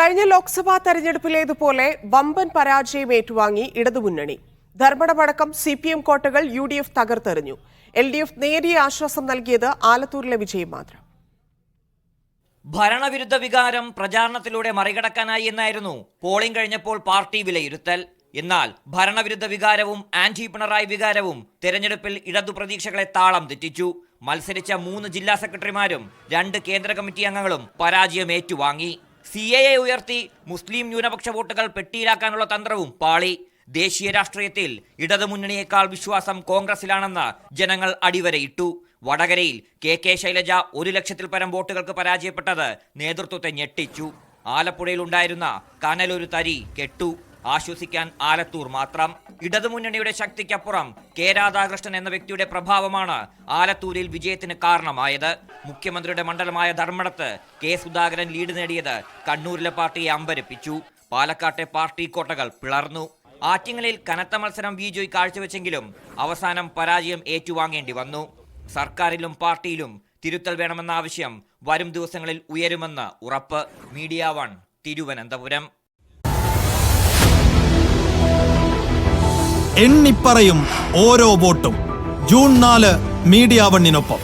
കഴിഞ്ഞ ലോക്സഭാ തെരഞ്ഞെടുപ്പിലേതുപോലെ വമ്പൻ പരാജയം ഏറ്റുവാങ്ങി ഇടതുമുന്നണി. ധർമ്മടമടക്കം CPM കോട്ടകൾ UDF തകർത്തെറിഞ്ഞു. LDF നേരിയ ആശ്വാസം നൽകിയത് ആലത്തൂരിലെ വിജയം മാത്രം. ഭരണവിരുദ്ധ വികാരം പ്രചാരണത്തിലൂടെ മറികടക്കാനായി എന്നായിരുന്നു പോളിംഗ് കഴിഞ്ഞപ്പോൾ പാർട്ടി വിലയിരുത്തൽ. എന്നാൽ ഭരണവിരുദ്ധ വികാരവും ആന്റി പിണറായി വികാരവും തെരഞ്ഞെടുപ്പിൽ ഇടതു പ്രതീക്ഷകളെ താളം തെറ്റിച്ചു. മത്സരിച്ച 3 ജില്ലാ സെക്രട്ടറിമാരും 2 കേന്ദ്ര കമ്മിറ്റി അംഗങ്ങളും പരാജയം ഏറ്റുവാങ്ങി. CAA ഉയർത്തി മുസ്ലിം ന്യൂനപക്ഷ വോട്ടുകൾ പെട്ടിയിലാക്കാനുള്ള തന്ത്രവും പാളി. ദേശീയ രാഷ്ട്രീയത്തിൽ ഇടതുമുന്നണിയേക്കാൾ വിശ്വാസം കോൺഗ്രസിലാണെന്ന് ജനങ്ങൾ അടിവരയിട്ടു. വടകരയിൽ KK ശൈലജ 1 ലക്ഷത്തിൽ പരം വോട്ടുകൾക്ക് പരാജയപ്പെട്ടത് നേതൃത്വത്തെ ഞെട്ടിച്ചു. ആലപ്പുഴയിലുണ്ടായിരുന്ന കനലൊരു തരി കെട്ടു. ആശ്വസിക്കാൻ ആലത്തൂർ മാത്രം. ഇടതുമുന്നണിയുടെ ശക്തിക്കപ്പുറം K രാധാകൃഷ്ണൻ എന്ന വ്യക്തിയുടെ പ്രഭാവമാണ് ആലത്തൂരിൽ വിജയത്തിന് കാരണമായത്. മുഖ്യമന്ത്രിയുടെ മണ്ഡലമായ ധർമ്മടത്ത് K സുധാകരൻ ലീഡ് നേടിയത് കണ്ണൂരിലെ പാർട്ടിയെ അമ്പരപ്പിച്ചു. പാലക്കാട്ടെ പാർട്ടി കോട്ടകൾ പിളർന്നു. ആറ്റിങ്ങലിൽ കനത്ത മത്സരം വിജയ് കാഴ്ചവെച്ചെങ്കിലും അവസാനം പരാജയം ഏറ്റുവാങ്ങേണ്ടി വന്നു. സർക്കാരിലും പാർട്ടിയിലും തിരുത്തൽ വേണമെന്ന ആവശ്യം വരും ദിവസങ്ങളിൽ ഉയരുമെന്ന് ഉറപ്പ്. മീഡിയ 1 തിരുവനന്തപുരം. എണ്ണിപ്പറയും ഓരോ വോട്ടും. June 4 media 1-നൊപ്പം.